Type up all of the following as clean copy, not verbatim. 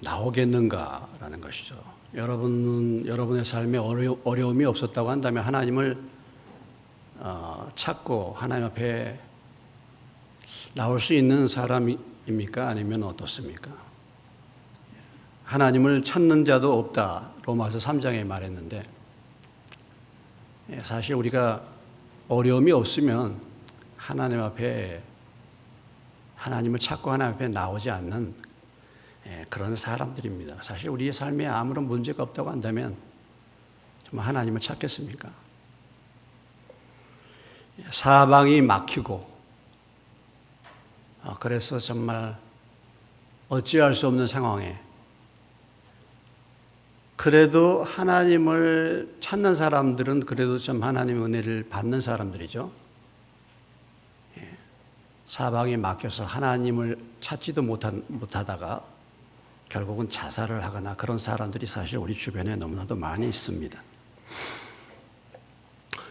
나오겠는가라는 것이죠. 여러분의 삶에 어려움이 없었다고 한다면 하나님을 찾고 하나님 앞에 나올 수 있는 사람입니까? 아니면 어떻습니까? 하나님을 찾는 자도 없다. 로마서 3장에 말했는데 사실 우리가 어려움이 없으면 하나님 앞에 하나님을 찾고 하나님 앞에 나오지 않는 그런 사람들입니다. 사실 우리의 삶에 아무런 문제가 없다고 한다면 정말 하나님을 찾겠습니까? 사방이 막히고 그래서 정말 어찌할 수 없는 상황에 그래도 하나님을 찾는 사람들은 그래도 좀 하나님의 은혜를 받는 사람들이죠. 사방이 막혀서 하나님을 찾지도 못하다가 결국은 자살을 하거나 그런 사람들이 사실 우리 주변에 너무나도 많이 있습니다.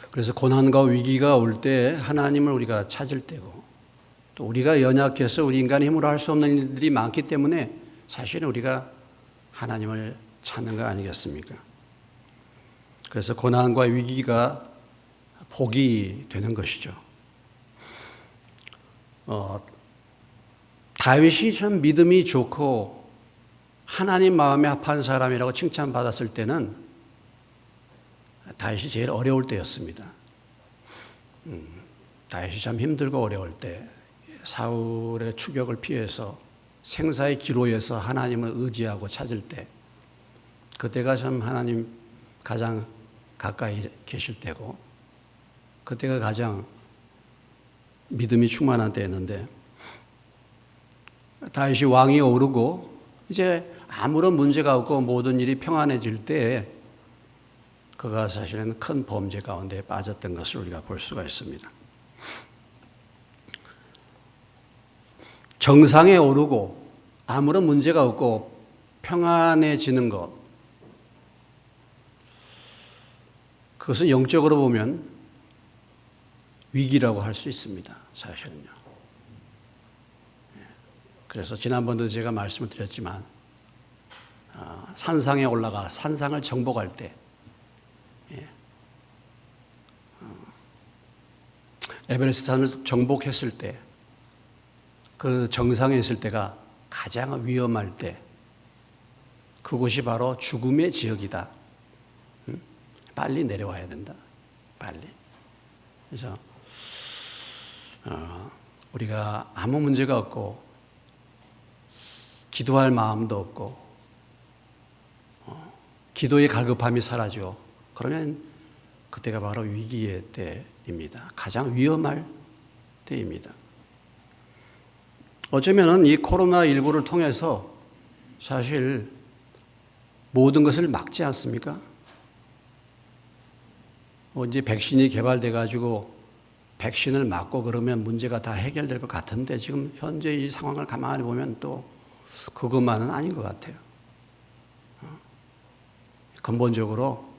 그래서 고난과 위기가 올 때 하나님을 우리가 찾을 때고 또 우리가 연약해서 우리 인간의 힘으로 할 수 없는 일들이 많기 때문에 사실은 우리가 하나님을 찾는 거 아니겠습니까? 그래서 고난과 위기가 복이 되는 것이죠. 다윗이 참 믿음이 좋고 하나님 마음에 합한 사람이라고 칭찬받았을 때는 다윗이 제일 어려울 때였습니다. 다윗이 참 힘들고 어려울 때 사울의 추격을 피해서 생사의 기로에서 하나님을 의지하고 찾을 때 그때가 참 하나님 가장 가까이 계실 때고 그때가 가장 믿음이 충만한 때였는데 다윗이 왕이 오르고 이제 아무런 문제가 없고 모든 일이 평안해질 때에 그가 사실은 큰 범죄 가운데 빠졌던 것을 우리가 볼 수가 있습니다. 정상에 오르고 아무런 문제가 없고 평안해지는 것, 그것은 영적으로 보면 위기라고 할 수 있습니다. 사실은요. 그래서 지난번도 제가 말씀을 드렸지만 산상에 올라가 산상을 정복할 때 에베레스트 산을 정복했을 때 그 정상에 있을 때가 가장 위험할 때 그곳이 바로 죽음의 지역이다. 빨리 내려와야 된다. 빨리. 그래서 우리가 아무 문제가 없고 기도할 마음도 없고 기도의 갈급함이 사라져. 그러면 그때가 바로 위기의 때입니다. 가장 위험할 때입니다. 어쩌면은 이 코로나19를 통해서 사실 모든 것을 막지 않습니까? 이제 백신이 개발돼 가지고 백신을 맞고 그러면 문제가 다 해결될 것 같은데 지금 현재 이 상황을 가만히 보면 또 그것만은 아닌 것 같아요. 근본적으로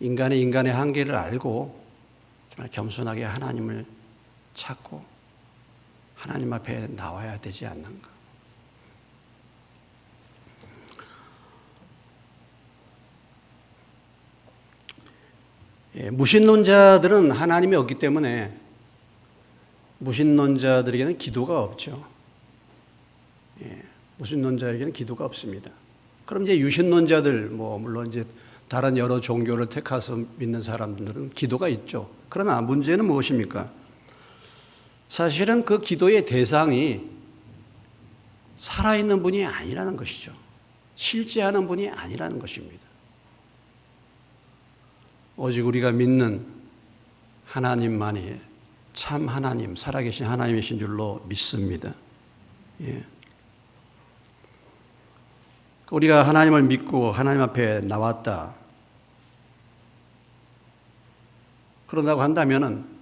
인간의 한계를 알고 정말 겸손하게 하나님을 찾고 하나님 앞에 나와야 되지 않는가. 무신론자들은 하나님이 없기 때문에 무신론자들에게는 기도가 없죠. 무신론자에게는 기도가 없습니다. 그럼 이제 유신론자들, 물론 이제 다른 여러 종교를 택해서 믿는 사람들은 기도가 있죠. 그러나 문제는 무엇입니까? 사실은 그 기도의 대상이 살아있는 분이 아니라는 것이죠. 실제하는 분이 아니라는 것입니다. 오직 우리가 믿는 하나님만이 참 하나님, 살아계신 하나님이신 줄로 믿습니다. 우리가 하나님을 믿고 하나님 앞에 나왔다. 그런다고 한다면은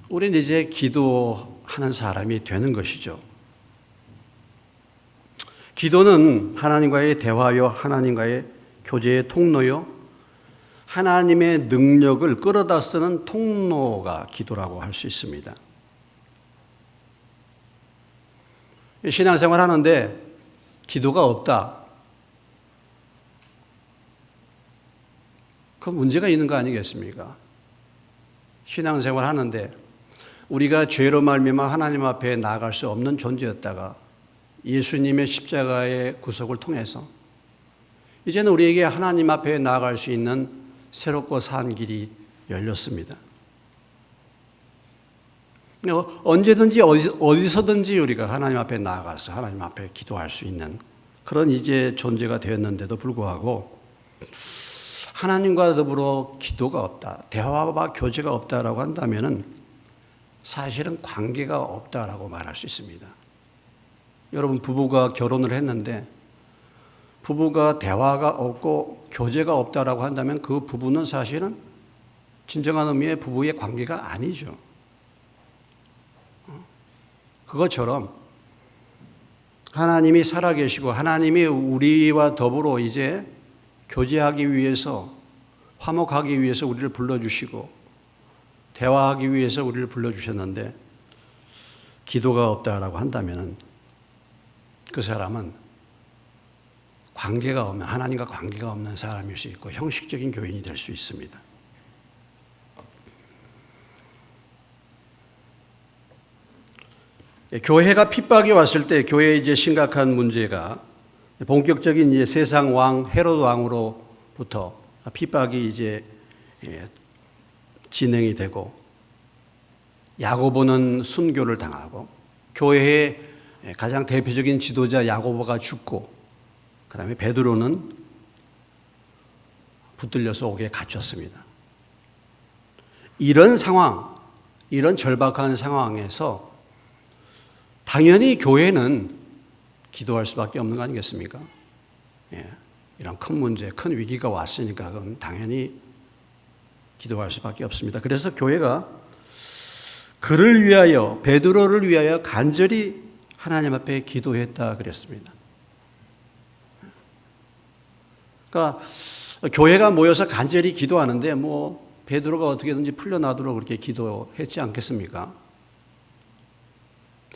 우리는 이제 기도하는 사람이 되는 것이죠. 기도는 하나님과의 대화요, 하나님과의 교제의 통로요, 하나님의 능력을 끌어다 쓰는 통로가 기도라고 할 수 있습니다. 신앙생활 하는데 기도가 없다. 그 문제가 있는 거 아니겠습니까? 신앙생활 하는데 우리가 죄로 말미암아 하나님 앞에 나아갈 수 없는 존재였다가 예수님의 십자가의 구속을 통해서 이제는 우리에게 하나님 앞에 나아갈 수 있는 새롭고 산 길이 열렸습니다. 언제든지 어디서든지 우리가 하나님 앞에 나아가서 하나님 앞에 기도할 수 있는 그런 이제 존재가 되었는데도 불구하고 하나님과 더불어 기도가 없다, 대화와 교제가 없다라고 한다면은 사실은 관계가 없다라고 말할 수 있습니다. 여러분 부부가 결혼을 했는데 부부가 대화가 없고 교제가 없다라고 한다면 그 부부는 사실은 진정한 의미의 부부의 관계가 아니죠. 그것처럼 하나님이 살아계시고 하나님이 우리와 더불어 이제 교제하기 위해서 화목하기 위해서 우리를 불러주시고 대화하기 위해서 우리를 불러주셨는데 기도가 없다라고 한다면 그 사람은 관계가 없는 하나님과 관계가 없는 사람일 수 있고 형식적인 교인이 될 수 있습니다. 교회가 핍박이 왔을 때 교회에 이제 심각한 문제가 본격적인 이제 세상 왕 헤롯 왕으로부터 핍박이 이제 진행이 되고 야고보는 순교를 당하고 교회의 가장 대표적인 지도자 야고보가 죽고 그다음에 베드로는 붙들려서 옥에 갇혔습니다. 이런 상황, 이런 절박한 상황에서 당연히 교회는 기도할 수밖에 없는 거 아니겠습니까? 이런 큰 문제, 큰 위기가 왔으니까 그건 당연히 기도할 수밖에 없습니다. 그래서 교회가 그를 위하여, 베드로를 위하여 간절히 하나님 앞에 기도했다 그랬습니다. 그러니까 교회가 모여서 간절히 기도하는데 뭐 베드로가 어떻게든지 풀려나도록 그렇게 기도했지 않겠습니까?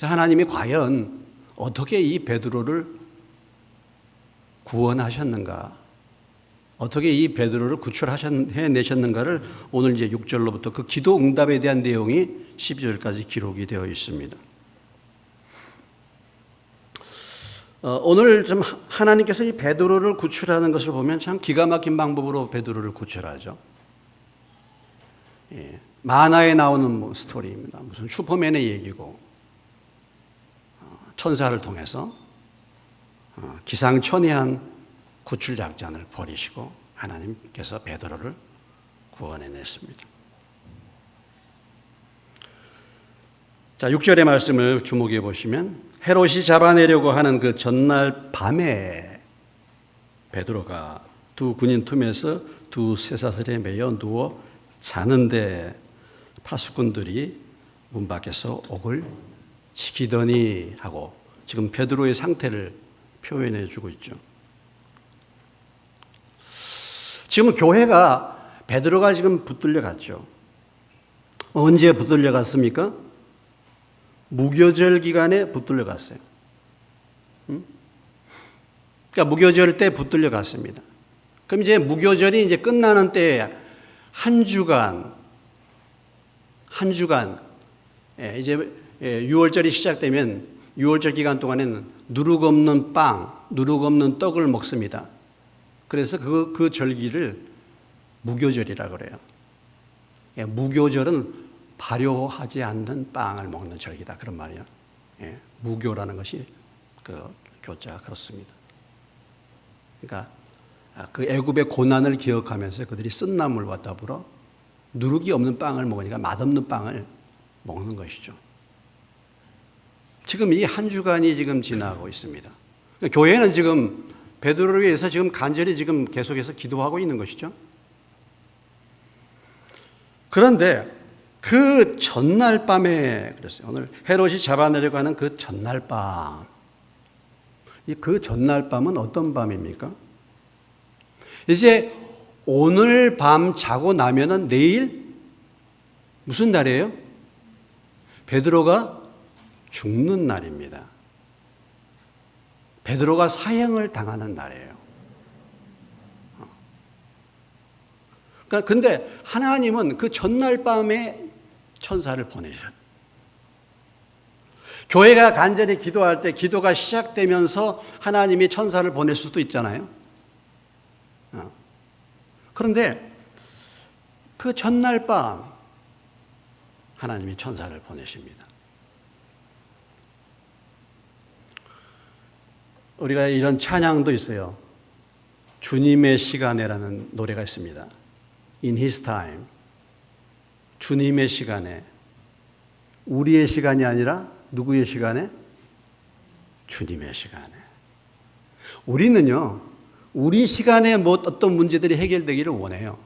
하나님이 과연 어떻게 이 베드로를 구원하셨는가? 어떻게 이 베드로를 구출해내셨는가를 오늘 이제 6절로부터 그 기도 응답에 대한 내용이 12절까지 기록이 되어 있습니다. 오늘 좀 하나님께서 이 베드로를 구출하는 것을 보면 참 기가 막힌 방법으로 베드로를 구출하죠. 만화에 나오는 스토리입니다. 무슨 슈퍼맨의 얘기고 천사를 통해서 기상천외한 구출 작전을 벌이시고 하나님께서 베드로를 구원해냈습니다. 자, 6절의 말씀을 주목해 보시면 헤롯이 잡아내려고 하는 그 전날 밤에 베드로가 두 군인 틈에서 두 쇠사슬에 매여 누워 자는데 파수꾼들이 문 밖에서 옥을 지키더니 하고 지금 베드로의 상태를 표현해 주고 있죠. 지금 교회가 베드로가 지금 붙들려 갔죠. 언제 붙들려 갔습니까? 무교절 기간에 붙들려 갔어요. 그러니까 무교절 때 붙들려 갔습니다. 그럼 이제 무교절이 이제 끝나는 때 한 주간 이제 6월절이 시작되면 6월절 기간 동안에는 누룩 없는 빵, 누룩 없는 떡을 먹습니다. 그래서 그 절기를 무교절이라고 그래요. 무교절은 발효하지 않는 빵을 먹는 절기다 그런 말이에요. 무교라는 것이 그 교자가 그렇습니다. 그러니까 그 애굽의 고난을 기억하면서 그들이 쓴 나물과 더불어 누룩이 없는 빵을 먹으니까 맛없는 빵을 먹는 것이죠. 지금 이 한 주간이 지금 지나고 있습니다. 교회는 지금 베드로를 위해서 지금 간절히 지금 계속해서 기도하고 있는 것이죠. 그런데 그 전날 밤에 그랬어요. 오늘 헤롯이 잡아내려고 하는 그 전날 밤. 그 전날 밤은 어떤 밤입니까? 이제 오늘 밤 자고 나면은 내일 무슨 날이에요? 베드로가 죽는 날입니다. 베드로가 사형을 당하는 날이에요. 그러니까 근데 하나님은 그 전날 밤에 천사를 보내셨어요. 교회가 간절히 기도할 때 기도가 시작되면서 하나님이 천사를 보낼 수도 있잖아요. 그런데 그 전날 밤 하나님이 천사를 보내십니다. 우리가 이런 찬양도 있어요. 주님의 시간에라는 노래가 있습니다. In His time. 주님의 시간에. 우리의 시간이 아니라 누구의 시간에? 주님의 시간에. 우리는요, 우리 시간에 뭐 어떤 문제들이 해결되기를 원해요.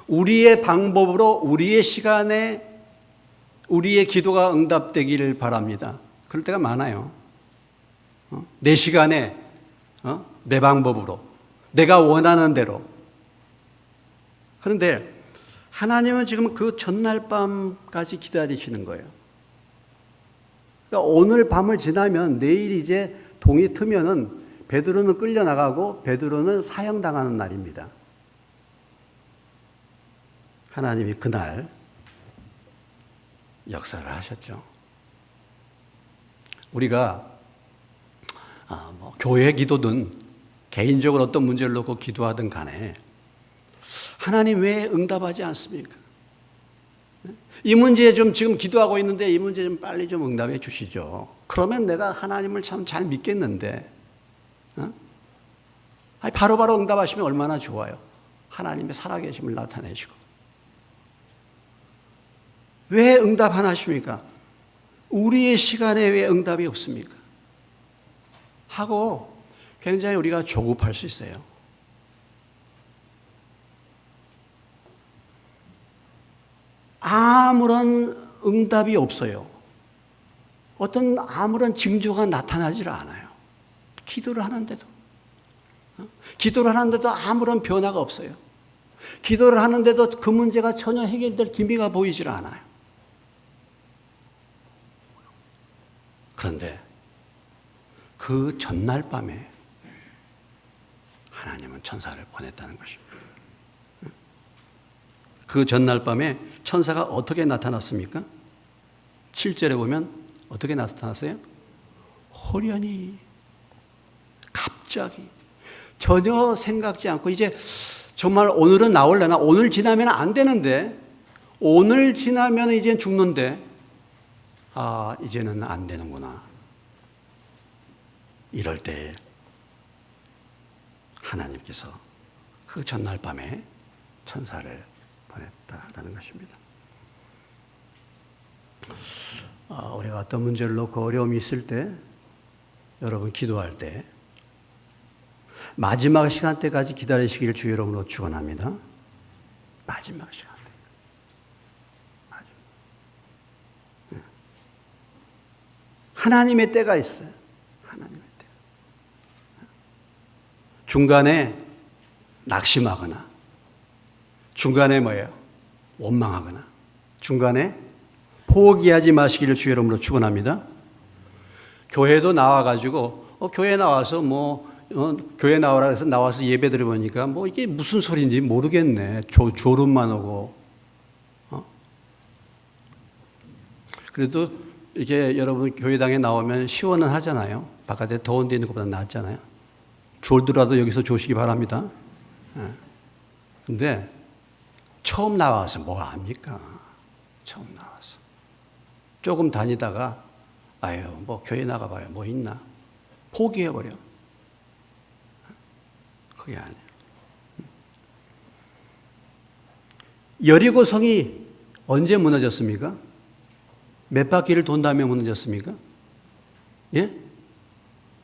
우리의 방법으로 우리의 시간에 우리의 기도가 응답되기를 바랍니다. 그럴 때가 많아요. 내 시간에, 내 방법으로, 내가 원하는 대로. 그런데 하나님은 지금 그 전날 밤까지 기다리시는 거예요. 그러니까 오늘 밤을 지나면 내일 이제 동이 트면은 베드로는 끌려나가고 베드로는 사형당하는 날입니다. 하나님이 그날 역사를 하셨죠. 우리가 교회 기도든 개인적으로 어떤 문제를 놓고 기도하든 간에 하나님 왜 응답하지 않습니까? 이 문제에 좀 지금 기도하고 있는데 이 문제 좀 빨리 좀 응답해 주시죠. 그러면 내가 하나님을 참 잘 믿겠는데, 바로바로 응답하시면 얼마나 좋아요. 하나님의 살아계심을 나타내시고. 왜 응답 안 하십니까? 우리의 시간에 왜 응답이 없습니까? 하고 굉장히 우리가 조급할 수 있어요. 아무런 응답이 없어요. 어떤 아무런 징조가 나타나질 않아요. 기도를 하는데도. 기도를 하는데도 아무런 변화가 없어요. 기도를 하는데도 그 문제가 전혀 해결될 기미가 보이질 않아요. 그런데 그 전날 밤에 하나님은 천사를 보냈다는 것입니다. 그 전날 밤에 천사가 어떻게 나타났습니까? 7절에 보면 어떻게 나타났어요? 호련히, 갑자기, 전혀 생각지 않고 이제 정말 오늘은 나올래나? 오늘 지나면 안 되는데, 오늘 지나면 이제 죽는데, 이제는 안 되는구나. 이럴 때 하나님께서 그 전날 밤에 천사를 보냈다라는 것입니다. 우리가 어떤 문제를 놓고 어려움이 있을 때, 여러분 기도할 때 마지막 시간대까지 기다리시기를 주 여러분으로 축원합니다. 마지막 시간대. 하나님의 때가 있어요. 하나님의 때. 중간에 낙심하거나, 중간에 뭐예요? 원망하거나, 중간에 포기하지 마시기를 주 이름으로 축원합니다. 교회도 나와가지고 교회 나와서 교회 나오라 해서 나와서 예배 들어보니까 이게 무슨 소리인지 모르겠네. 졸음만 오고. 그래도 이렇게 여러분 교회당에 나오면 시원은 하잖아요. 바깥에 더운 데 있는 것보다 낫잖아요. 졸더라도 여기서 조시기 바랍니다. 근데 처음 나와서 뭐 합니까? 처음 나와서. 조금 다니다가 교회 나가봐요. 뭐 있나? 포기해버려. 그게 아니에요. 여리고성이 언제 무너졌습니까? 몇 바퀴를 돈 다음에 무너졌습니까? 예?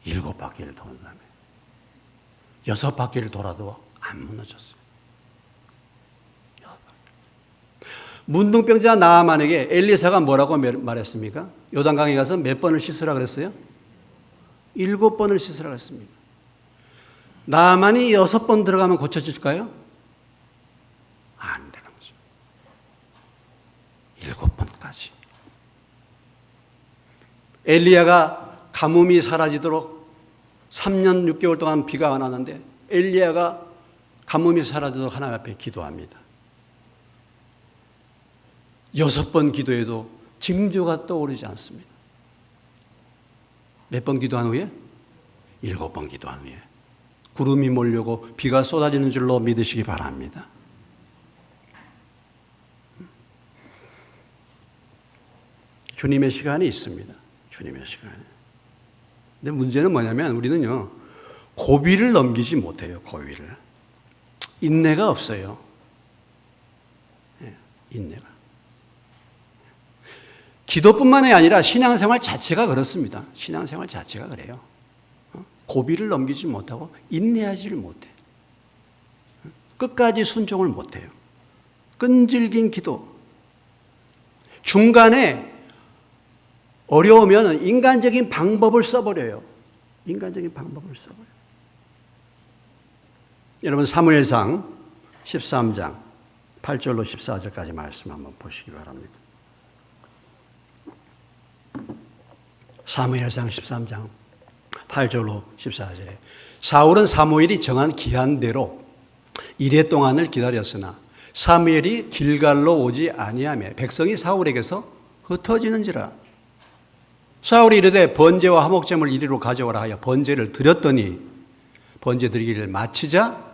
7바퀴를 돈 다음에. 6바퀴를 돌아도 안 무너졌어요. 문둥병자 나아만에게 엘리사가 뭐라고 말했습니까? 요단강에 가서 몇 번을 씻으라 그랬어요? 7번을 씻으라 그랬습니다. 나아만이 6번 들어가면 고쳐질까요? 안 되는 거죠. 7번까지. 엘리야가 가뭄이 사라지도록 3년 6개월 동안 비가 안 왔는데 엘리야가 가뭄이 사라져도 하나님 앞에 기도합니다. 6번 기도해도 징조가 떠오르지 않습니다. 몇 번 기도한 후에? 7번 기도한 후에 구름이 몰려고 비가 쏟아지는 줄로 믿으시기 바랍니다. 주님의 시간이 있습니다. 주님의 시간이. 근데 문제는 뭐냐면 우리는요, 고비를 넘기지 못해요. 고비를. 인내가 없어요. 인내가. 기도뿐만이 아니라 신앙생활 자체가 그렇습니다. 신앙생활 자체가 그래요. 고비를 넘기지 못하고 인내하지를 못해. 끝까지 순종을 못해요. 끈질긴 기도. 중간에 어려우면 인간적인 방법을 써버려요. 인간적인 방법을 써버려요. 여러분 사무엘상 13장 8절로 14절까지 말씀 한번 보시기 바랍니다. 사무엘상 13장 8절로 14절에 사울은 사무엘이 정한 기한대로 이레 동안을 기다렸으나 사무엘이 길갈로 오지 아니하며 백성이 사울에게서 흩어지는지라. 사울이 이르되 번제와 화목제물 이리로 가져오라 하여 번제를 드렸더니 번제 드리기를 마치자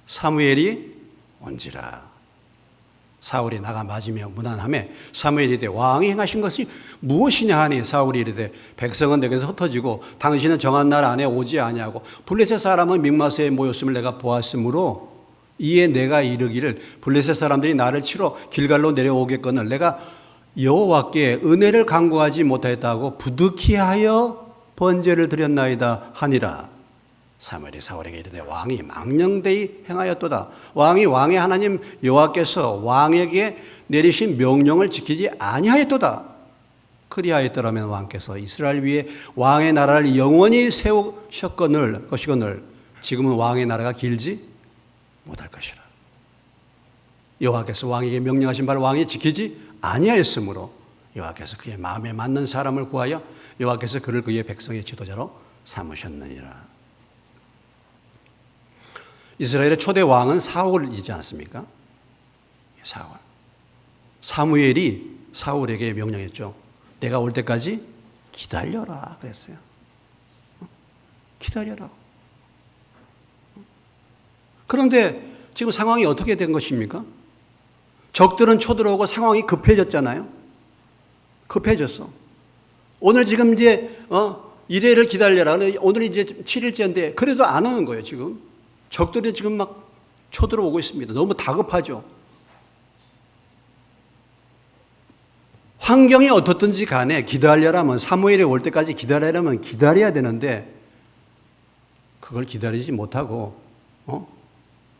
사무엘이 온지라. 사울이 나가 맞으며 무난하며 사무엘이 이르되 왕이 행하신 것이 무엇이냐 하니 사울이 이르되 백성은 내게서 흩어지고 당신은 정한 날 안에 오지 아니하고 블레셋 사람은 mik마스에 모였음을 내가 보았으므로 이에 내가 이르기를 블레셋 사람들이 나를 치러 길갈로 내려오겠거늘 내가 여호와께 은혜를 간구하지 못하였다고 부득이하여 번제를 드렸나이다 하니라. 사무엘이 사울에게 이르되 왕이 망령되이 행하였도다. 왕이 왕의 하나님 여호와께서 왕에게 내리신 명령을 지키지 아니하였도다. 그리하였더라면 왕께서 이스라엘 위에 왕의 나라를 영원히 세우셨거늘 것이거늘 지금은 왕의 나라가 길지 못할 것이라. 여호와께서 왕에게 명령하신 바를 왕이 지키지 아니하였으므로 여호와께서 그의 마음에 맞는 사람을 구하여 여호와께서 그를 그의 백성의 지도자로 삼으셨느니라. 이스라엘의 초대 왕은 사울이지 않습니까? 사울. 사무엘이 사울에게 명령했죠. 내가 올 때까지 기다려라 그랬어요. 기다려라. 그런데 지금 상황이 어떻게 된 것입니까? 적들은 쳐들어오고 상황이 급해졌잖아요. 급해졌어. 오늘 지금 이제 이래를 기다려라. 오늘 이제 7일째인데 그래도 안 오는 거예요. 지금 적들이 지금 막 쳐들어오고 있습니다. 너무 다급하죠. 환경이 어떻든지 간에 기다려라면 사무엘이 올 때까지 기다려라면 기다려야 되는데 그걸 기다리지 못하고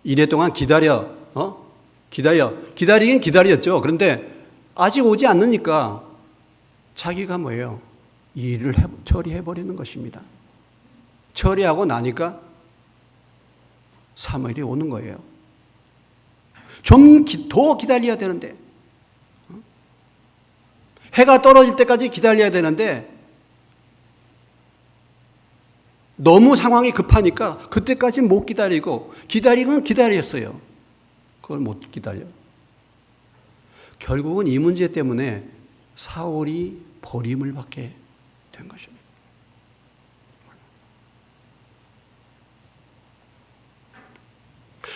이래 동안 기다리긴 기다렸죠. 그런데 아직 오지 않으니까 자기가 뭐예요? 이 일을 처리해버리는 것입니다. 처리하고 나니까 사무엘이 오는 거예요. 좀 더 기다려야 되는데 해가 떨어질 때까지 기다려야 되는데 너무 상황이 급하니까 그때까지 못 기다리고 기다리면 기다렸어요. 그걸 못 기다려. 결국은 이 문제 때문에 사울이 버림을 받게 된 것입니다.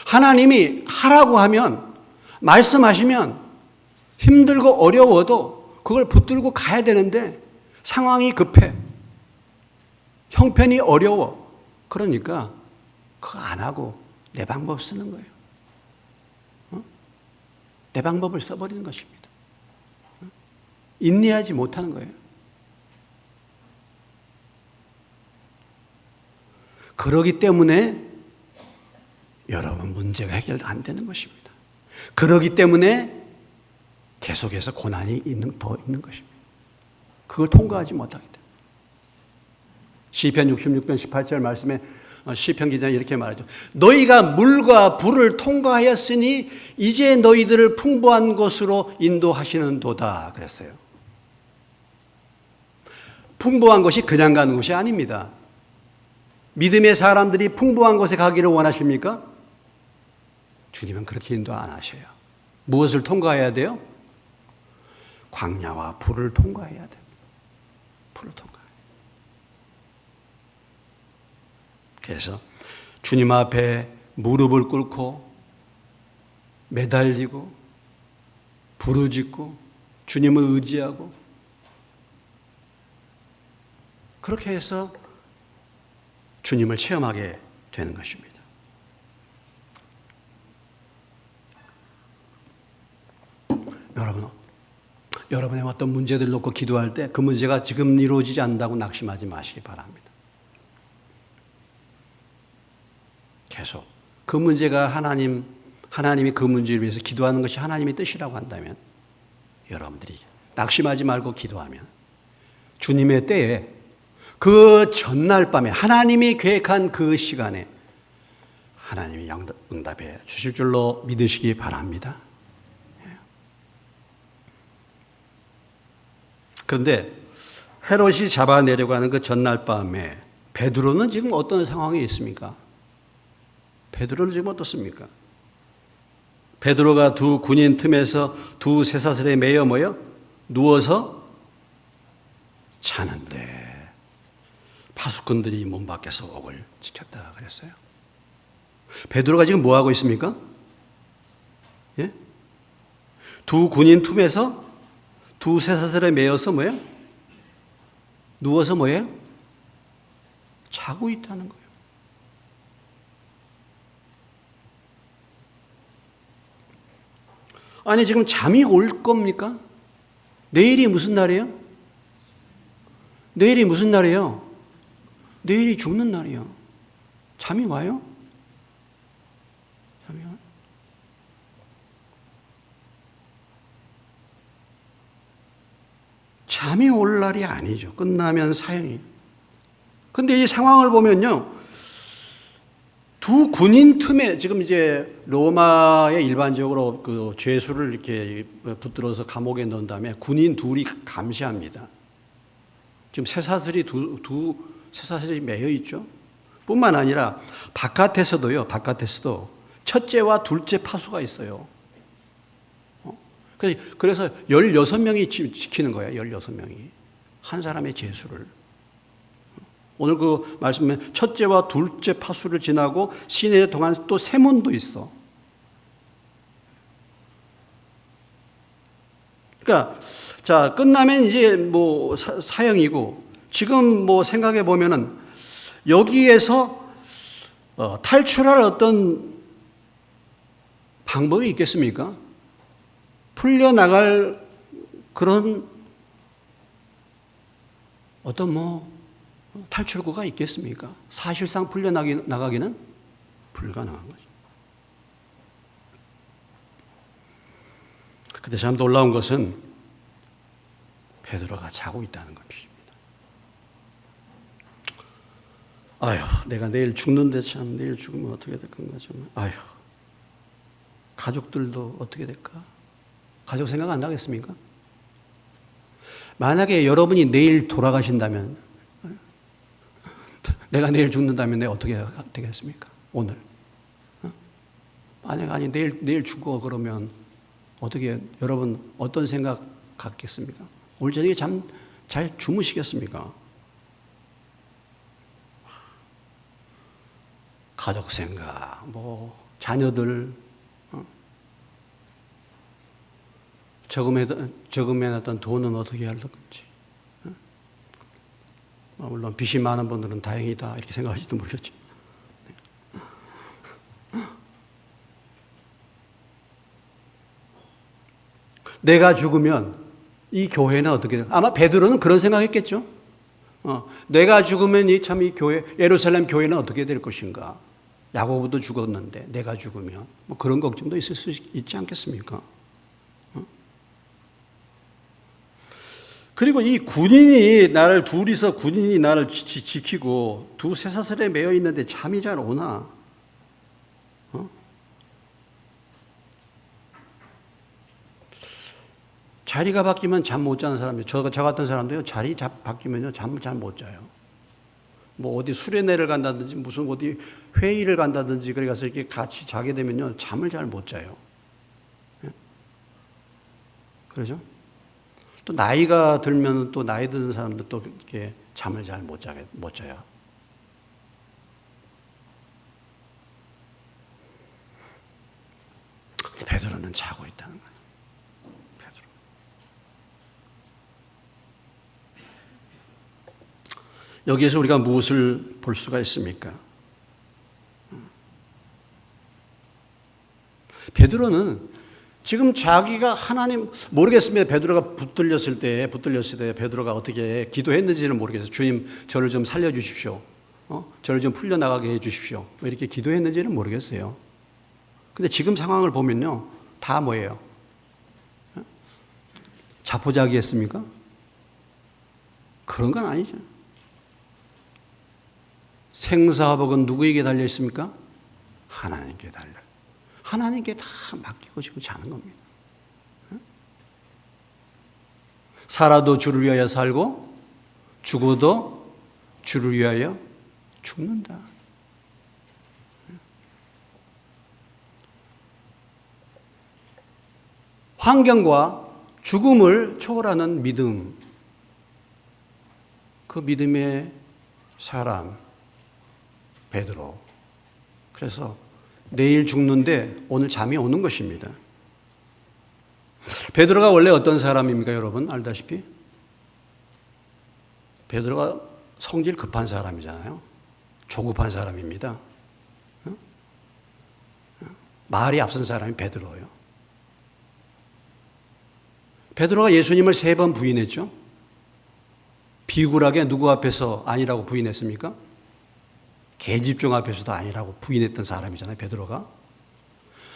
하나님이 하라고 하면 말씀하시면 힘들고 어려워도 그걸 붙들고 가야 되는데 상황이 급해. 형편이 어려워. 그러니까 그거 안 하고 내 방법 쓰는 거예요. 내 방법을 써버리는 것입니다. 인내하지 못하는 거예요. 그러기 때문에 여러분 문제가 해결 안 되는 것입니다. 그러기 때문에 계속해서 고난이 더 있는 것입니다. 그걸 통과하지 못하기 때문에. 시편 66편 18절 말씀에 시편 기자는 이렇게 말하죠. 너희가 물과 불을 통과하였으니 이제 너희들을 풍부한 곳으로 인도하시는도다 그랬어요. 풍부한 것이 그냥 가는 것이 아닙니다. 믿음의 사람들이 풍부한 곳에 가기를 원하십니까? 주님은 그렇게 인도 안 하셔요. 무엇을 통과해야 돼요? 광야와 불을 통과해야 돼요. 불을 통과해야 돼요. 그래서 주님 앞에 무릎을 꿇고 매달리고 부르짖고 주님을 의지하고 그렇게 해서 주님을 체험하게 되는 것입니다. 여러분의 어떤 문제들을 놓고 기도할 때 그 문제가 지금 이루어지지 않는다고 낙심하지 마시기 바랍니다. 계속 그 문제가 하나님이 그 문제를 위해서 기도하는 것이 하나님의 뜻이라고 한다면 여러분들이 낙심하지 말고 기도하면 주님의 때에 그 전날 밤에 하나님이 계획한 그 시간에 하나님이 응답해 주실 줄로 믿으시기 바랍니다. 그런데 헤롯이 잡아내려고 하는 그 전날 밤에 베드로는 지금 어떤 상황에 있습니까? 베드로는 지금 어떻습니까? 베드로가 두 군인 틈에서 두 쇠사슬에 매여 모여 누워서 자는데 파수꾼들이 문 밖에서 옥을 지켰다 그랬어요. 베드로가 지금 뭐 하고 있습니까? 예? 두 군인 틈에서 두 쇠사슬에 매여서 뭐예요? 누워서 뭐예요? 자고 있다는 거예요. 아니 지금 잠이 올 겁니까? 내일이 무슨 날이에요? 내일이 무슨 날이에요? 내일이 죽는 날이에요. 잠이 와요? 잠이 와요? 잠이 올 날이 아니죠. 끝나면 사형이에요. 근데 이 상황을 보면요. 두 군인 틈에 지금 이제 로마에 일반적으로 그 죄수를 이렇게 붙들어서 감옥에 넣은 다음에 군인 둘이 감시합니다. 지금 쇠사슬이 두 쇠사슬이 매여 있죠. 뿐만 아니라 바깥에서도 첫째와 둘째 파수가 있어요. 그래서 16명이 지키는 거예요. 16명이. 한 사람의 죄수를. 오늘 그 말씀에 첫째와 둘째 파수를 지나고 시내에 동안 또 세문도 있어. 그러니까 자 끝나면 이제 뭐 사형이고 지금 뭐 생각해 보면은 여기에서 탈출할 어떤 방법이 있겠습니까? 풀려나갈 그런 어떤 뭐 탈출구가 있겠습니까? 사실상 풀려나가기는 불가능한 거죠. 그런데 참 놀라운 것은 베드로가 자고 있다는 것입니다. 아휴, 내가 내일 죽는데 참 내일 죽으면 어떻게 될 건가 좀. 아휴, 가족들도 어떻게 될까? 가족 생각 안 나겠습니까? 만약에 여러분이 내일 돌아가신다면, 내가 내일 죽는다면 내가 어떻게 되겠습니까? 오늘. 만약 아니 내일 죽어 그러면 어떻게 여러분 어떤 생각 갖겠습니까? 오늘 저녁에 잘 주무시겠습니까? 가족 생각, 뭐 자녀들 저금해놨던 돈은 어떻게 할 건지. 물론 빚이 많은 분들은 다행이다 이렇게 생각할지도 모르겠죠. 내가 죽으면 이 교회는 어떻게 될까? 아마 베드로는 그런 생각했겠죠. 내가 죽으면 이 교회 예루살렘 교회는 어떻게 될 것인가? 야고보도 죽었는데 내가 죽으면 뭐 그런 걱정도 있을 수 있지 않겠습니까? 그리고 이 둘이서 군인이 나를 지키고 두 쇠사슬에 매여 있는데 잠이 잘 오나? 자리가 바뀌면 잠 못 자는 사람이 저 같은 사람도요. 자리 바뀌면요 잠을 잘 못 자요. 뭐 어디 수련회를 간다든지 무슨 어디 회의를 간다든지 그래 가서 이렇게 같이 자게 되면요 잠을 잘 못 자요. 그러죠? 또 나이가 들면 또 나이 드는 사람들 또 이렇게 잠을 잘 못 자요. 베드로는 자고 있다는 거예요. 베드로. 여기에서 우리가 무엇을 볼 수가 있습니까? 베드로는 지금 자기가 하나님 모르겠습니다. 베드로가 붙들렸을 때 베드로가 어떻게 기도했는지는 모르겠어요. 주님 저를 좀 살려주십시오. 저를 좀 풀려나가게 해주십시오. 왜 이렇게 기도했는지는 모르겠어요. 근데 지금 상황을 보면요 다 뭐예요? 자포자기했습니까? 그런 건 아니죠. 생사복은 누구에게 달려 있습니까? 하나님께 달려. 하나님께 다 맡기고 지금 자는 겁니다. 살아도 주를 위하여 살고 죽어도 주를 위하여 죽는다. 환경과 죽음을 초월하는 믿음, 그 믿음의 사람 베드로. 그래서 내일 죽는데 오늘 잠이 오는 것입니다. 베드로가 원래 어떤 사람입니까, 여러분? 알다시피 베드로가 성질 급한 사람이잖아요. 조급한 사람입니다. 말이 앞선 사람이 베드로예요. 베드로가 예수님을 3번 부인했죠. 비굴하게 누구 앞에서 아니라고 부인했습니까? 계집종 앞에서도 아니라고 부인했던 사람이잖아요, 베드로가.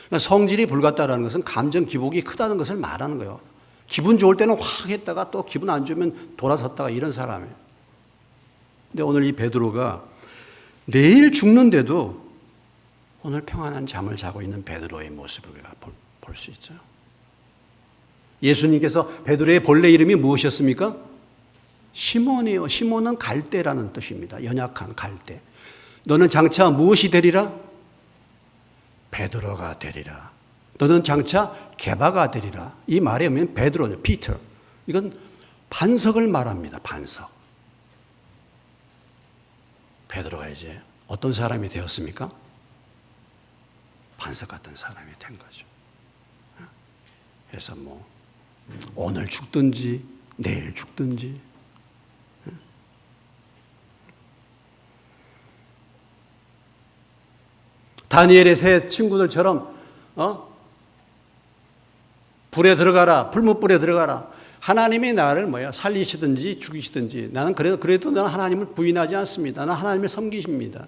그러니까 성질이 불같다라는 것은 감정 기복이 크다는 것을 말하는 거예요. 기분 좋을 때는 확 했다가 또 기분 안 좋으면 돌아섰다가 이런 사람이에요. 근데 오늘 이 베드로가 내일 죽는데도 오늘 평안한 잠을 자고 있는 베드로의 모습을 우리가 볼 수 있죠. 예수님께서 베드로의 본래 이름이 무엇이었습니까? 시몬이에요. 시몬은 갈대라는 뜻입니다. 연약한 갈대. 너는 장차 무엇이 되리라? 베드로가 되리라. 너는 장차 게바가 되리라. 이 말에 보면 베드로죠. 피터. 이건 반석을 말합니다. 반석. 베드로가 이제 어떤 사람이 되었습니까? 반석 같은 사람이 된 거죠. 그래서 뭐 오늘 죽든지 내일 죽든지 다니엘의 세 친구들처럼 불에 들어가라, 불못불에 들어가라. 하나님이 나를 살리시든지 죽이시든지 나는 그래도 나는 하나님을 부인하지 않습니다. 나는 하나님을 섬기십니다.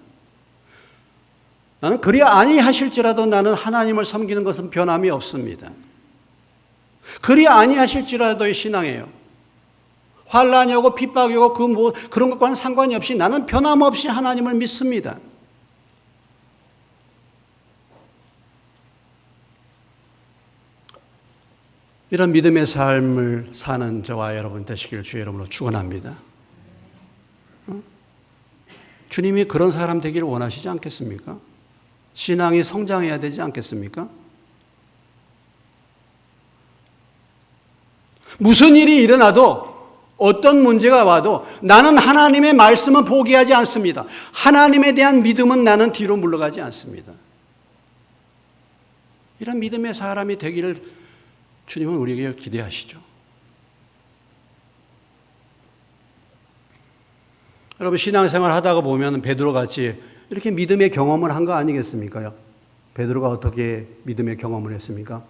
나는 그리 아니하실지라도 나는 하나님을 섬기는 것은 변함이 없습니다. 그리 아니하실지라도의 신앙이에요. 환난이 오고 핍박이 오고 그런 것과는 상관이 없이 나는 변함없이 하나님을 믿습니다. 이런 믿음의 삶을 사는 저와 여러분 되시기를 주의 이름으로 축원합니다. 주님이 그런 사람 되기를 원하시지 않겠습니까? 신앙이 성장해야 되지 않겠습니까? 무슨 일이 일어나도 어떤 문제가 와도 나는 하나님의 말씀은 포기하지 않습니다. 하나님에 대한 믿음은 나는 뒤로 물러가지 않습니다. 이런 믿음의 사람이 되기를 주님은 우리에게 기대하시죠. 여러분 신앙생활 하다가 보면 베드로같이 이렇게 믿음의 경험을 한 거 아니겠습니까? 베드로가 어떻게 믿음의 경험을 했습니까?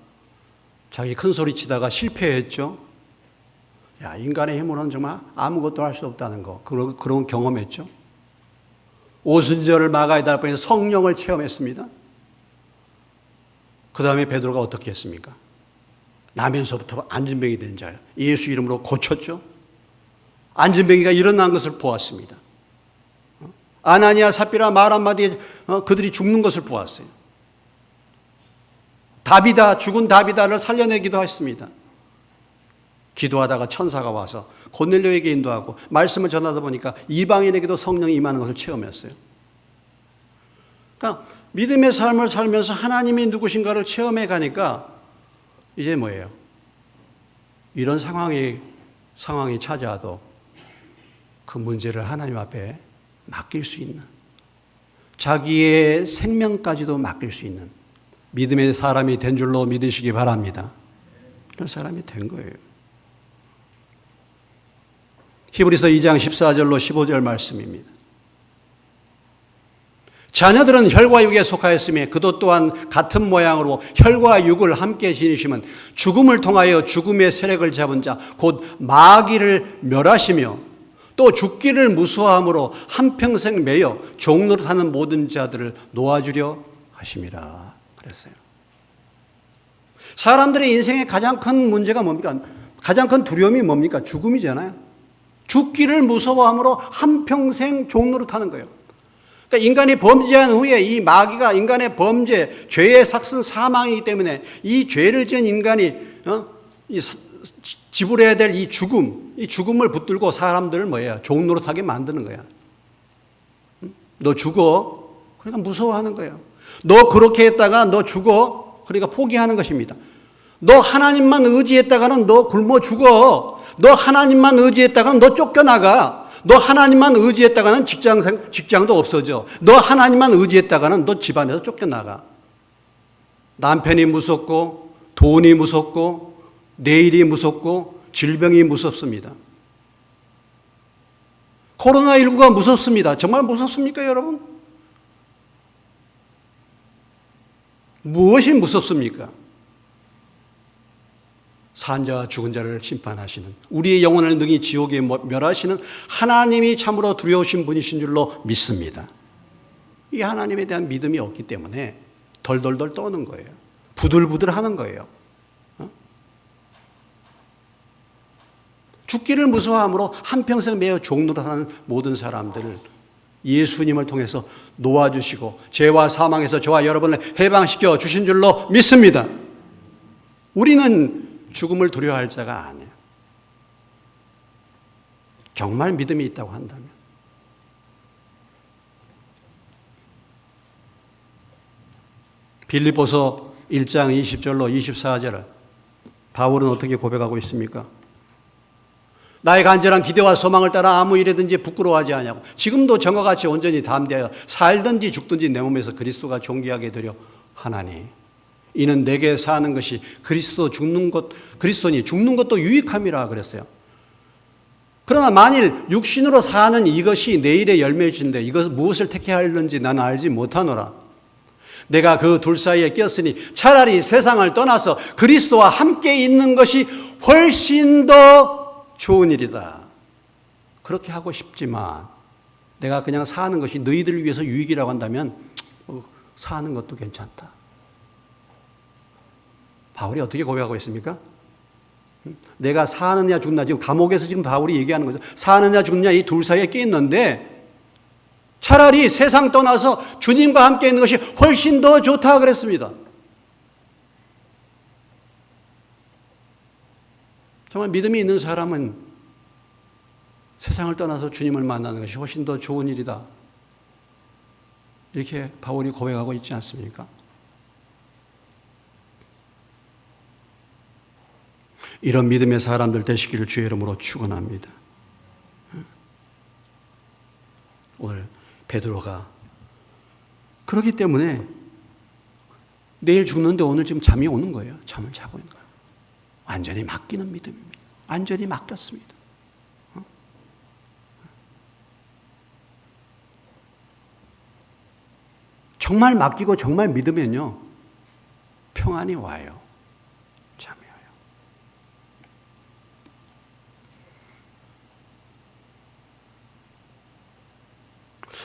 자기 큰 소리 치다가 실패했죠. 야, 인간의 힘으로는 정말 아무것도 할 수 없다는 거, 그런 경험했죠. 오순절을 막아야 될 뻔해서 성령을 체험했습니다. 그 다음에 베드로가 어떻게 했습니까? 나면서부터 안진뱅이 된 자예요. 예수 이름으로 고쳤죠. 안진뱅이가 일어난 것을 보았습니다. 아나니아 삽비라 말 한마디에 그들이 죽는 것을 보았어요. 죽은 다비다를 살려내기도 했습니다. 기도하다가 천사가 와서 고넬료에게 인도하고 말씀을 전하다 보니까 이방인에게도 성령이 임하는 것을 체험했어요. 그러니까 믿음의 삶을 살면서 하나님이 누구신가를 체험해 가니까 이제 뭐예요? 이런 상황이 찾아와도 그 문제를 하나님 앞에 맡길 수 있는, 자기의 생명까지도 맡길 수 있는 믿음의 사람이 된 줄로 믿으시기 바랍니다. 이런 사람이 된 거예요. 히브리서 2장 14절로 15절 말씀입니다. 자녀들은 혈과 육에 속하였으며 그도 또한 같은 모양으로 혈과 육을 함께 지니시면 죽음을 통하여 죽음의 세력을 잡은 자 곧 마귀를 멸하시며 또 죽기를 무서워함으로 한평생 매여 종노릇하는 모든 자들을 놓아주려 하심이라 그랬어요. 사람들의 인생의 가장 큰 문제가 뭡니까? 가장 큰 두려움이 뭡니까? 죽음이잖아요. 죽기를 무서워함으로 한평생 종노릇하는 거예요. 그러니까 인간이 범죄한 후에 이 마귀가 인간의 범죄, 죄의 삭슨 사망이기 때문에 이 죄를 지은 인간이 지불해야 될 이 죽음을 붙들고 사람들을 뭐예요? 종노릇하게 만드는 거야. 너 죽어. 그러니까 무서워하는 거예요. 너 그렇게 했다가 너 죽어. 그러니까 포기하는 것입니다. 너 하나님만 의지했다가는 너 굶어 죽어. 너 하나님만 의지했다가는 너 쫓겨나가. 너 하나님만 의지했다가는 직장도 없어져. 너 하나님만 의지했다가는 너 집안에서 쫓겨나가. 남편이 무섭고 돈이 무섭고 내일이 무섭고 질병이 무섭습니다. 코로나19가 무섭습니다. 정말 무섭습니까, 여러분? 무엇이 무섭습니까? 산자와 죽은 자를 심판하시는, 우리의 영혼을 능히 지옥에 멸하시는 하나님이 참으로 두려우신 분이신 줄로 믿습니다. 이 하나님에 대한 믿음이 없기 때문에 덜덜덜 떠는 거예요. 부들부들 하는 거예요. 죽기를 무서워함으로 한평생 매여 종노릇하는 모든 사람들을 예수님을 통해서 놓아주시고 죄와 사망에서 저와 여러분을 해방시켜 주신 줄로 믿습니다. 우리는 죽음을 두려워할 자가 아니에요. 정말 믿음이 있다고 한다면. 빌립보서 1장 20절로 24절을 바울은 어떻게 고백하고 있습니까? 나의 간절한 기대와 소망을 따라 아무 일에든지 부끄러워하지 아니하고 지금도 전과 같이 온전히 담대하여 살든지 죽든지 내 몸에서 그리스도가 존귀하게 되려 하나니 이는 내게 사는 것이 그리스도니 죽는 것도 유익함이라 그랬어요. 그러나 만일 육신으로 사는 이것이 내일의 열매일진데 이것을 무엇을 택해야 하는지 나는 알지 못하노라. 내가 그 둘 사이에 꼈으니 차라리 세상을 떠나서 그리스도와 함께 있는 것이 훨씬 더 좋은 일이다. 그렇게 하고 싶지만 내가 그냥 사는 것이 너희들을 위해서 유익이라고 한다면 사는 것도 괜찮다. 바울이 어떻게 고백하고 있습니까? 내가 사느냐 죽느냐, 지금 감옥에서 지금 바울이 얘기하는 거죠. 사느냐 죽느냐 이 둘 사이에 끼 있는데 차라리 세상 떠나서 주님과 함께 있는 것이 훨씬 더 좋다 그랬습니다. 정말 믿음이 있는 사람은 세상을 떠나서 주님을 만나는 것이 훨씬 더 좋은 일이다. 이렇게 바울이 고백하고 있지 않습니까? 이런 믿음의 사람들 되시기를 주의 이름으로 축원합니다. 오늘 베드로가 그렇기 때문에 내일 죽는데 오늘 지금 잠이 오는 거예요. 잠을 자고 있는 거예요. 완전히 맡기는 믿음입니다. 완전히 맡겼습니다. 정말 맡기고 정말 믿으면요, 평안이 와요. 잠이 와요.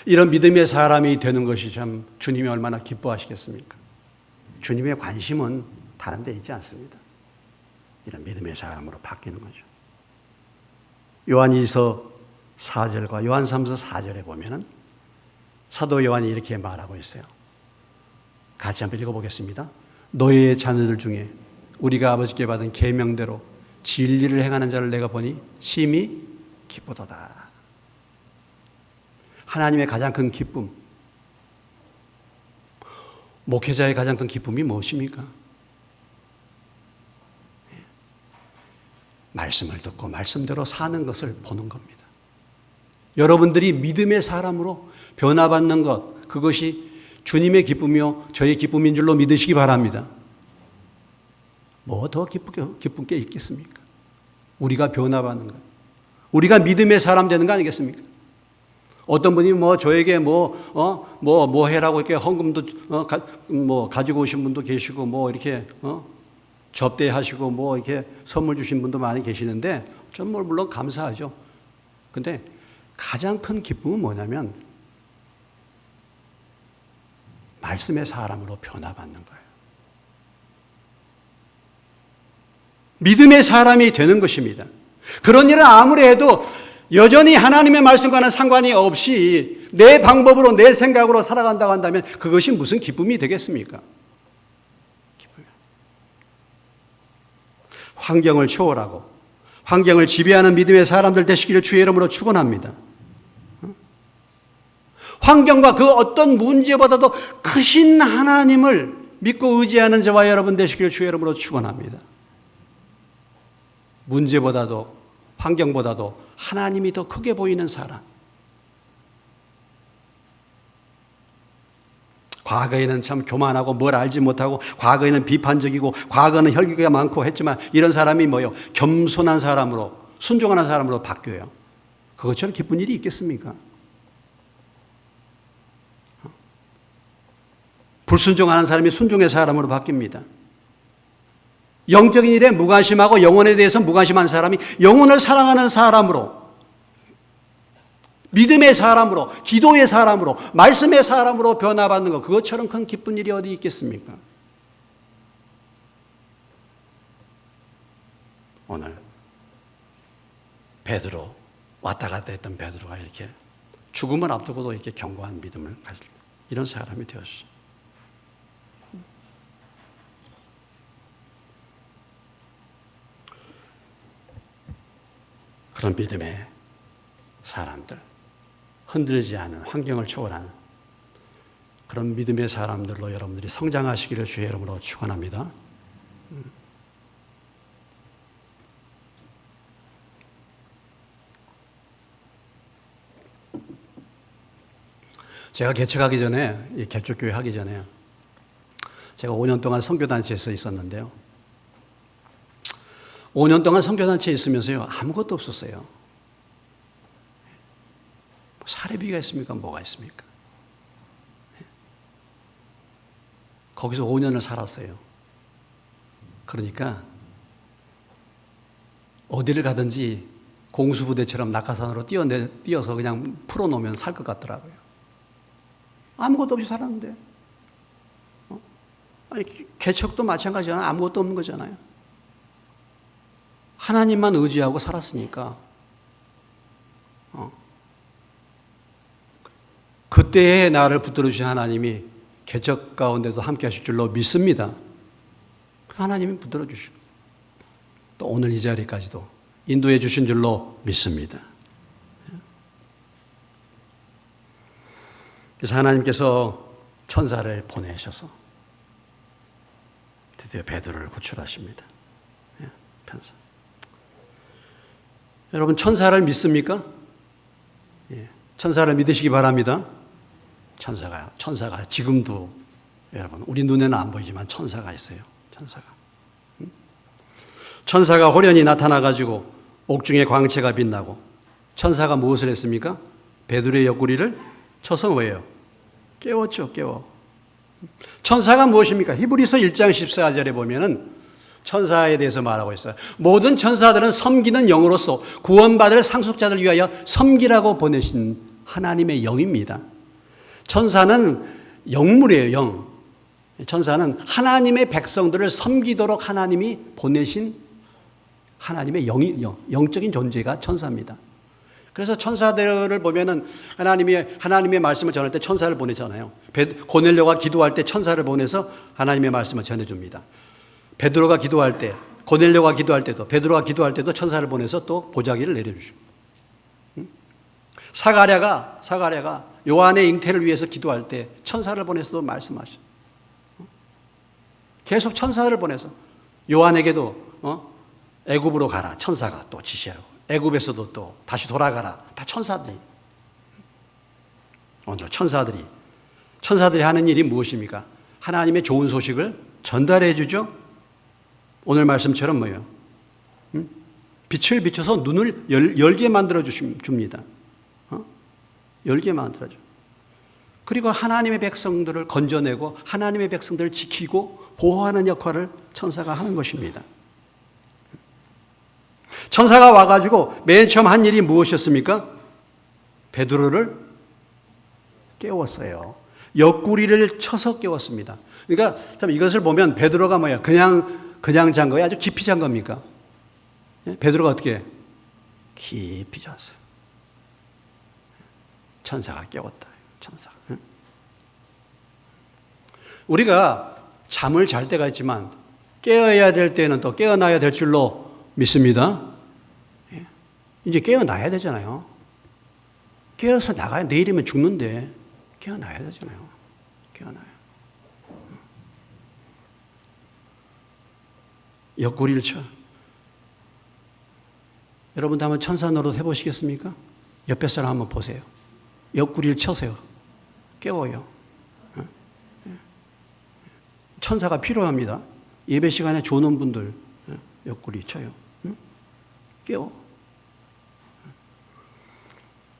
이런 믿음의 사람이 되는 것이 참 주님이 얼마나 기뻐하시겠습니까? 주님의 관심은 다른 데 있지 않습니다. 이런 믿음의 사람으로 바뀌는 거죠. 요한일서 4절과 요한3서 4절에 보면은 사도 요한이 이렇게 말하고 있어요. 같이 한번 읽어보겠습니다. 너희의 자녀들 중에 우리가 아버지께 받은 계명대로 진리를 행하는 자를 내가 보니 심히 기쁘도다. 하나님의 가장 큰 기쁨, 목회자의 가장 큰 기쁨이 무엇입니까? 말씀을 듣고 말씀대로 사는 것을 보는 겁니다. 여러분들이 믿음의 사람으로 변화받는 것, 그것이 주님의 기쁨이요 저의 기쁨인 줄로 믿으시기 바랍니다. 뭐 더 기쁜 게 있겠습니까? 우리가 변화받는 것, 우리가 믿음의 사람 되는 거 아니겠습니까? 어떤 분이 뭐 저에게 뭐 해라고 이렇게 헌금도 가지고 오신 분도 계시고 뭐 이렇게 접대하시고 뭐 이렇게 선물 주신 분도 많이 계시는데 저는 물론 감사하죠. 근데 가장 큰 기쁨은 뭐냐면 말씀의 사람으로 변화받는 거예요. 믿음의 사람이 되는 것입니다. 그런 일은 아무리 해도 여전히 하나님의 말씀과는 상관이 없이 내 방법으로 내 생각으로 살아간다고 한다면 그것이 무슨 기쁨이 되겠습니까? 환경을 초월하고 환경을 지배하는 믿음의 사람들 되시기를 주의 이름으로 축원합니다. 환경과 그 어떤 문제보다도 크신 하나님을 믿고 의지하는 저와 여러분 되시기를 주의 이름으로 축원합니다. 문제보다도 환경보다도 하나님이 더 크게 보이는 사람. 과거에는 참 교만하고 뭘 알지 못하고 과거에는 비판적이고 과거는 혈기가 많고 했지만 이런 사람이 뭐요? 겸손한 사람으로 순종하는 사람으로 바뀌어요. 그것처럼 기쁜 일이 있겠습니까? 불순종하는 사람이 순종의 사람으로 바뀝니다. 영적인 일에 무관심하고 영혼에 대해서 무관심한 사람이 영혼을 사랑하는 사람으로, 믿음의 사람으로, 기도의 사람으로, 말씀의 사람으로 변화받는 것, 그것처럼 큰 기쁜 일이 어디 있겠습니까? 오늘 베드로, 왔다 갔다 했던 베드로가 이렇게 죽음을 앞두고도 이렇게 견고한 믿음을 가질 이런 사람이 되었어요. 그런 믿음의 사람들, 흔들리지 않은 환경을 초월하는 그런 믿음의 사람들로 여러분들이 성장하시기를 주의 이름으로 축원합니다. 제가 개척하기 전에, 이 개척교회 하기 전에 제가 5년 동안 선교단체에서 있었는데요. 5년 동안 선교단체에 있으면서요, 아무것도 없었어요. 사례비가 있습니까? 뭐가 있습니까? 거기서 5년을 살았어요. 그러니까 어디를 가든지 공수부대처럼 낙하산으로 뛰어서 그냥 풀어놓으면 살 것 같더라고요. 아무것도 없이 살았는데. 아니, 개척도 마찬가지잖아요. 아무것도 없는 거잖아요. 하나님만 의지하고 살았으니까 그때의 나를 붙들어 주신 하나님이 개척 가운데도 함께 하실 줄로 믿습니다. 하나님이 붙들어 주시고 또 오늘 이 자리까지도 인도해 주신 줄로 믿습니다. 그래서 하나님께서 천사를 보내셔서 드디어 베드로를 구출하십니다. 천사. 여러분 천사를 믿습니까? 천사를 믿으시기 바랍니다. 천사가 지금도 여러분 우리 눈에는 안 보이지만 천사가 있어요. 천사가 호련히 나타나가지고 옥중에 광채가 빛나고 천사가 무엇을 했습니까? 베드로의 옆구리를 쳐서 뭐예요? 깨웠죠. 천사가 무엇입니까? 히브리서 1장 14절에 보면은 천사에 대해서 말하고 있어요. 모든 천사들은 섬기는 영으로서 구원받을 상속자들 위하여 섬기라고 보내신 하나님의 영입니다. 천사는 영물이에요, 영. 천사는 하나님의 백성들을 섬기도록 하나님이 보내신 하나님의 영적인 존재가 천사입니다. 그래서 천사들을 보면은 하나님의 말씀을 전할 때 천사를 보내잖아요. 고넬료가 기도할 때 천사를 보내서 하나님의 말씀을 전해줍니다. 베드로가 기도할 때 고넬료가 기도할 때도, 베드로가 기도할 때도 천사를 보내서 또 보자기를 내려주시고, 사가랴가 요한의 잉태를 위해서 기도할 때 천사를 보내서도 말씀하셔. 계속 천사를 보내서 요한에게도 애굽으로 가라, 천사가 또 지시하고, 애굽에서도 또 다시 돌아가라, 다 천사들이. 오늘 천사들이 하는 일이 무엇입니까? 하나님의 좋은 소식을 전달해 주죠. 오늘 말씀처럼 뭐예요? 빛을 비춰서 눈을 열게 만들어 줍니다. 열게 만들어 줘. 그리고 하나님의 백성들을 건져내고 하나님의 백성들을 지키고 보호하는 역할을 천사가 하는 것입니다. 천사가 와가지고 맨 처음 한 일이 무엇이었습니까? 베드로를 깨웠어요. 옆구리를 쳐서 깨웠습니다. 그러니까 참 이것을 보면 베드로가 뭐야? 그냥 잔 거야? 아주 깊이 잔 겁니까? 베드로가 어떻게? 깊이 잤어요. 천사가 깨웠다. 천사가. 우리가 잠을 잘 때가 있지만 깨어야 될 때는 또 깨어나야 될 줄로 믿습니다. 이제 깨어나야 되잖아요. 깨어서 나가야, 내일이면 죽는데 깨어나야 되잖아요. 깨어나요. 옆구리를 쳐. 여러분도 한번 천사 노릇 해보시겠습니까? 옆에 사람 한번 보세요. 옆구리를 쳐세요. 깨워요. 천사가 필요합니다. 예배 시간에 조는 분들 옆구리 쳐요. 깨워.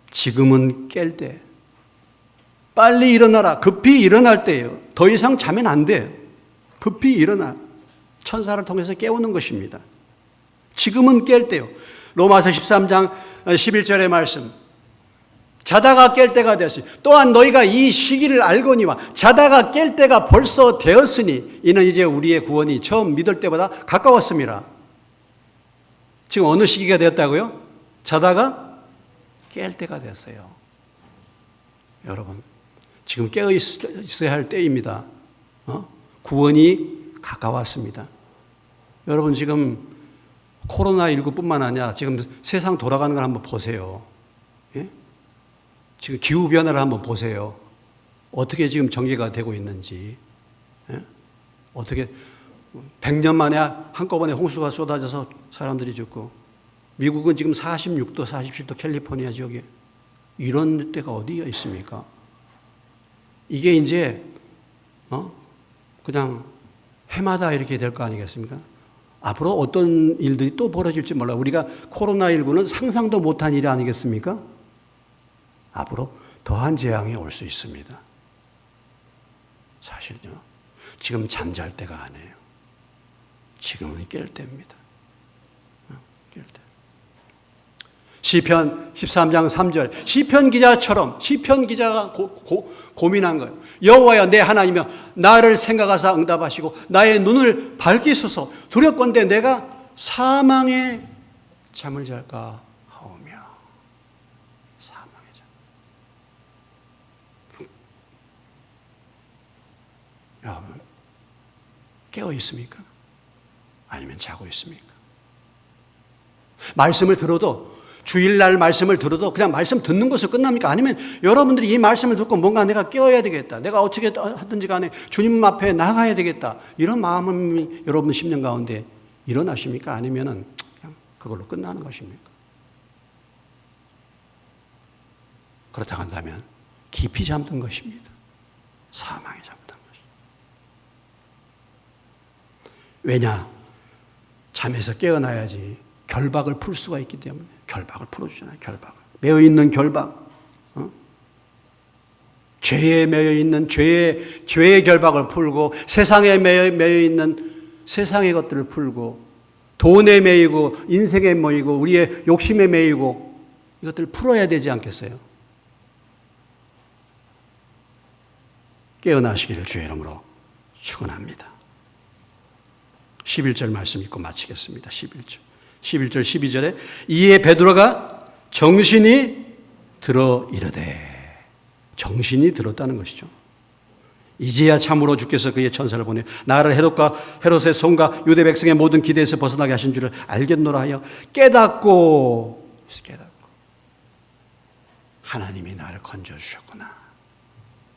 지금은 깰 때. 빨리 일어나라. 급히 일어날 때예요. 더 이상 자면 안 돼요. 급히 일어나. 천사를 통해서 깨우는 것입니다. 지금은 깰 때요. 로마서 13장 11절의 말씀. 자다가 깰 때가 되었으니 또한 너희가 이 시기를 알거니와 자다가 깰 때가 벌써 되었으니 이는 이제 우리의 구원이 처음 믿을 때보다 가까웠습니다. 지금 어느 시기가 되었다고요? 자다가 깰 때가 됐어요. 여러분, 지금 깨어 있어야 할 때입니다. 구원이 가까웠습니다. 여러분, 지금 코로나19뿐만 아니라 지금 세상 돌아가는 걸 한번 보세요. 예? 지금 기후변화를 한번 보세요. 어떻게 지금 전개가 되고 있는지. 예? 어떻게 100년 만에 한꺼번에 홍수가 쏟아져서 사람들이 죽고, 미국은 지금 46도, 47도 캘리포니아 지역에 이런 데가 어디가 있습니까? 이게 이제 그냥 해마다 이렇게 될 거 아니겠습니까? 앞으로 어떤 일들이 또 벌어질지 몰라. 우리가 코로나19는 상상도 못한 일이 아니겠습니까? 앞으로 더한 재앙이 올 수 있습니다. 사실요. 지금 잠잘 때가 아니에요. 지금은 깰 때입니다. 깰 때. 시편 13장 3절. 시편 기자가 고민한 거예요. 여호와여 내 하나님이여 나를 생각하사 응답하시고 나의 눈을 밝히소서. 두렵건대 내가 사망의 잠을 잘까 하오며. 사망의 잠. 여러분 깨어 있습니까? 아니면 자고 있습니까? 말씀을 들어도, 주일날 말씀을 들어도 그냥 말씀 듣는 것으로 끝납니까? 아니면 여러분들이 이 말씀을 듣고 뭔가 내가 깨어야 되겠다, 내가 어떻게 하든지 간에 주님 앞에 나가야 되겠다, 이런 마음이 여러분 심령 가운데 일어나십니까? 아니면 그냥 그걸로 끝나는 것입니까? 그렇다 한다면 깊이 잠든 것입니다. 사망에 잠든 것입니다. 왜냐? 잠에서 깨어나야지 결박을 풀 수가 있기 때문에. 결박을 풀어주잖아요. 결박을. 매여있는 결박. 죄에 매여있는 죄의 결박을 풀고, 세상에 매여있는 세상의 것들을 풀고, 돈에 매이고, 인생에 매이고, 우리의 욕심에 매이고, 이것들을 풀어야 되지 않겠어요? 깨어나시기를 주의 이름으로 축원합니다. 11절 말씀 읽고 마치겠습니다. 11절, 12절에 이에 베드로가 정신이 들어 이르되, 정신이 들었다는 것이죠. 이제야 참으로 주께서 그의 천사를 보내 나를 헤롯의 손과 유대 백성의 모든 기대에서 벗어나게 하신 줄을 알겠노라 하여 깨닫고 하나님이 나를 건져주셨구나.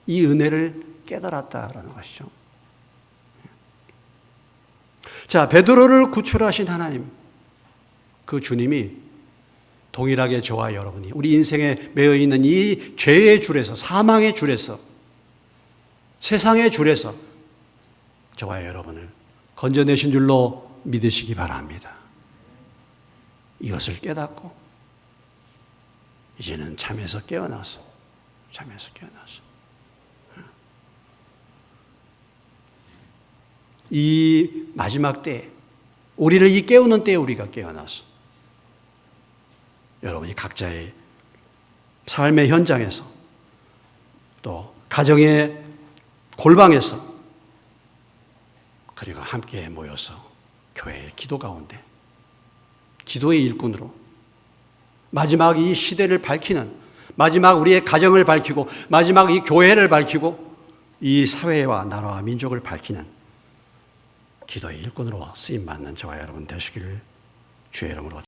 이 은혜를 깨달았다라는 것이죠. 자, 베드로를 구출하신 하나님, 그 주님이 동일하게 저와 여러분이 우리 인생에 매여 있는 이 죄의 줄에서, 사망의 줄에서, 세상의 줄에서 저와 여러분을 건져내신 줄로 믿으시기 바랍니다. 이것을 깨닫고 이제는 잠에서 깨어나서 이 마지막 때에, 우리를 이 깨우는 때에 우리가 깨어나서 여러분이 각자의 삶의 현장에서 또 가정의 골방에서 그리고 함께 모여서 교회의 기도 가운데 기도의 일꾼으로 마지막 이 시대를 밝히는, 마지막 우리의 가정을 밝히고 마지막 이 교회를 밝히고 이 사회와 나라와 민족을 밝히는 기도의 일꾼으로 쓰임받는 저와 여러분 되시기를 주의 이름으로